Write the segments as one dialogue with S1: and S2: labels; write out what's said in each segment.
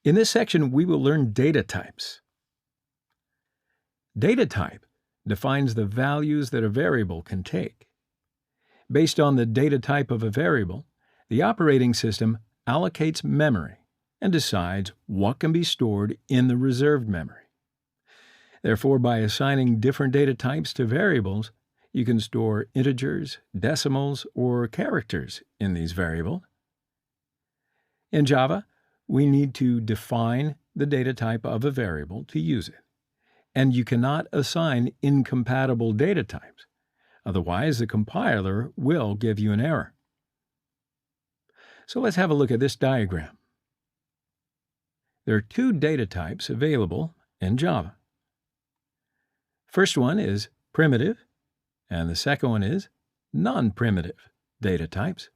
S1: In this section, we will learn data types. Data type defines the values that a variable can take. Based on the data type of a variable, the operating system allocates memory and decides what can be stored in the reserved memory. Therefore, by assigning different data types to variables, you can store integers, decimals, or characters in these variables. In Java, we need to define the data type of a variable to use it, and you cannot assign incompatible data types. Otherwise, the compiler will give you an error. So let's have a look at this diagram. There are two data types available in Java. First one is primitive, and the second one is non-primitive data types.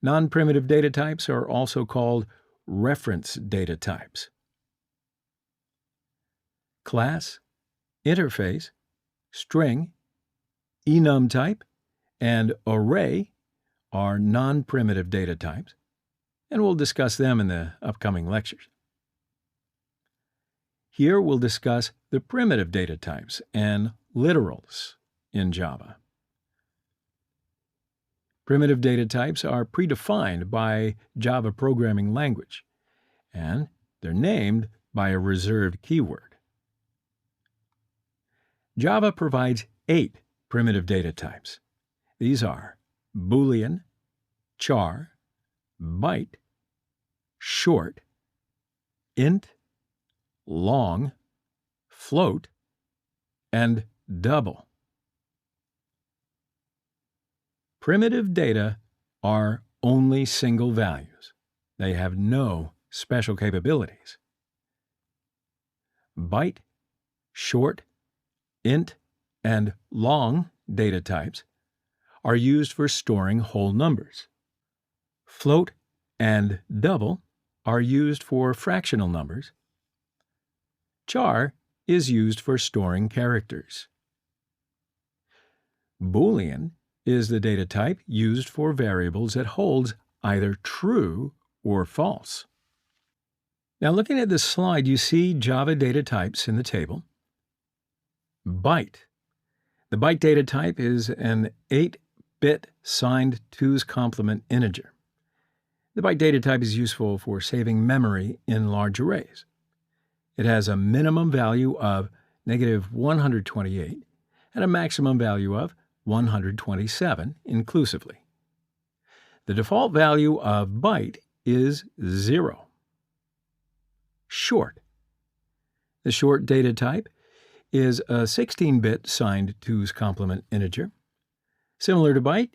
S1: Non-primitive data types are also called reference data types. Class, interface, string, enum type, and array are non-primitive data types, and we'll discuss them in the upcoming lectures. Here we'll discuss the primitive data types and literals in Java. Primitive data types are predefined by Java programming language, and they're named by a reserved keyword. Java provides 8 primitive data types. These are boolean, char, byte, short, int, long, float, and double. Primitive data are only single values. They have no special capabilities. Byte, short, int, and long data types are used for storing whole numbers. Float and double are used for fractional numbers. Char is used for storing characters. Boolean is the data type used for variables that holds either true or false. Now, looking at this slide, you see Java data types in the table. Byte. The byte data type is an 8-bit signed 2's complement integer. The byte data type is useful for saving memory in large arrays. It has a minimum value of -128 and a maximum value of 127 inclusively. The default value of byte is 0. Short. The short data type is a 16-bit signed 2's complement integer. Similar to byte,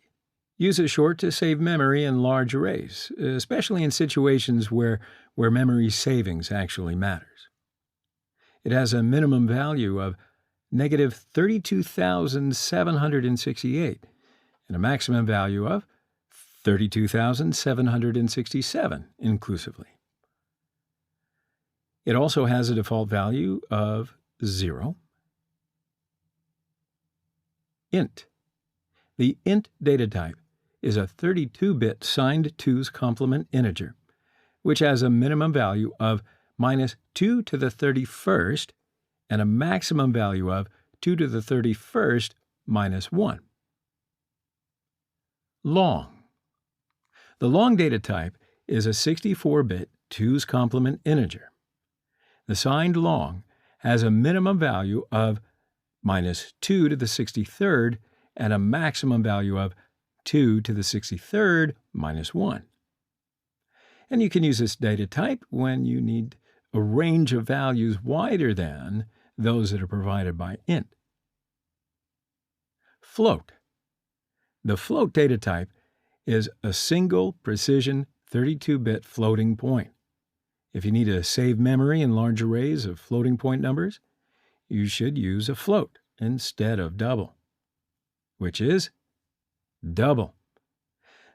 S1: uses short to save memory in large arrays, especially in situations where memory savings actually matters. It has a minimum value of -32,768 and a maximum value of 32,767 inclusively. It also has a default value of 0. Int. The int data type is a 32-bit signed 2's complement integer, which has a minimum value of -2 to the 31st and a maximum value of 2 to the 31st minus 1. Long. The long data type is a 64-bit 2's complement integer. The signed long has a minimum value of -2 to the 63rd and a maximum value of 2 to the 63rd minus 1. And you can use this data type when you need a range of values wider than those that are provided by int. Float. The float data type is a single precision 32-bit floating point. If you need to save memory in large arrays of floating point numbers, you should use a float instead of double, which is double.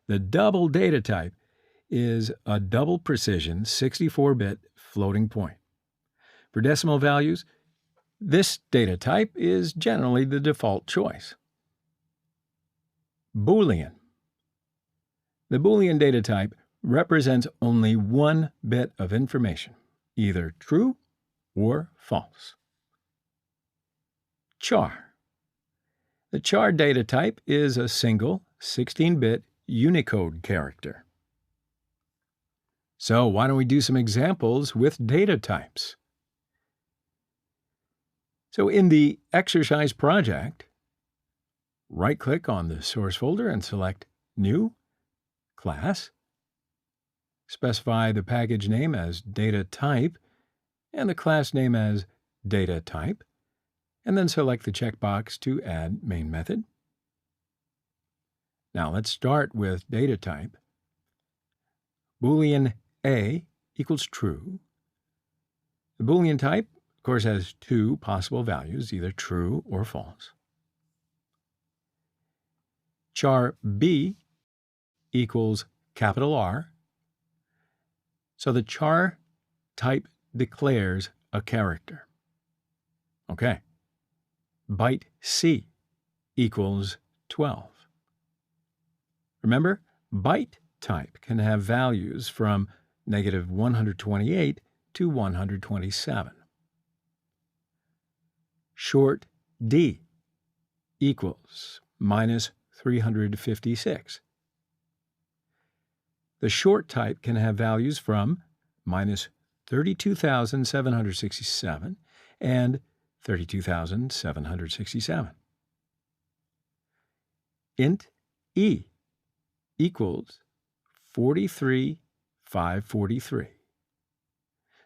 S1: The double data type is a double precision 64-bit floating point. For decimal values, this data type is generally the default choice. Boolean. The Boolean data type represents only one bit of information, either true or false. Char. The char data type is a single 16-bit Unicode character. So why don't we do some examples with data types? So in the exercise project, right-click on the source folder and select New, Class. Specify the package name as data type and the class name as data type, and then select the checkbox to add main method. Now let's start with data type. Boolean A equals true. The Boolean type, of course, has two possible values, either true or false. Char B equals capital R. So the char type declares a character. Okay. Byte C equals 12. Remember, byte type can have values from -128 to 127. Short D equals -356. The short type can have values from -32,767 and 32,767. Int E equals 43,543.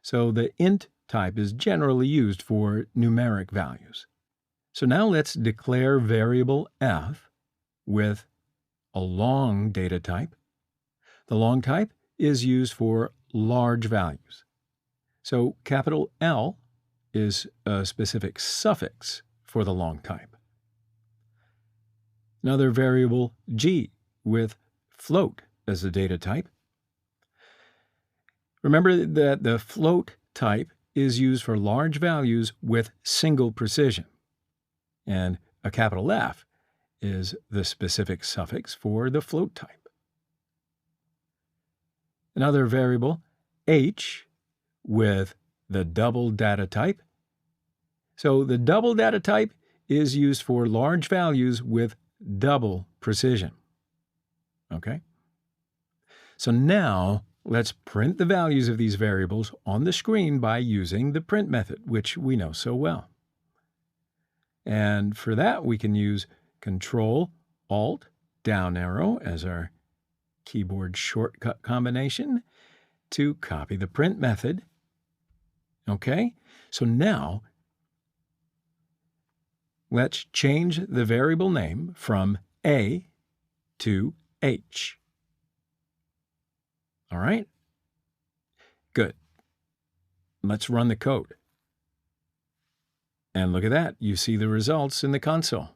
S1: So the int type is generally used for numeric values. So now let's declare variable f with a long data type. The long type is used for large values. So capital L is a specific suffix for the long type. Another variable G with float as the data type. Remember that the float type is used for large values with single precision, and a capital F is the specific suffix for the float type. Another variable H with the double data type. So the double data type is used for large values with double precision. Okay? So now let's print the values of these variables on the screen by using the print method, which we know so well. And for that, we can use Control-Alt down arrow as our keyboard shortcut combination to copy the print method. Okay, so now let's change the variable name from A to H. All right, good. Let's run the code. And look at that, you see the results in the console.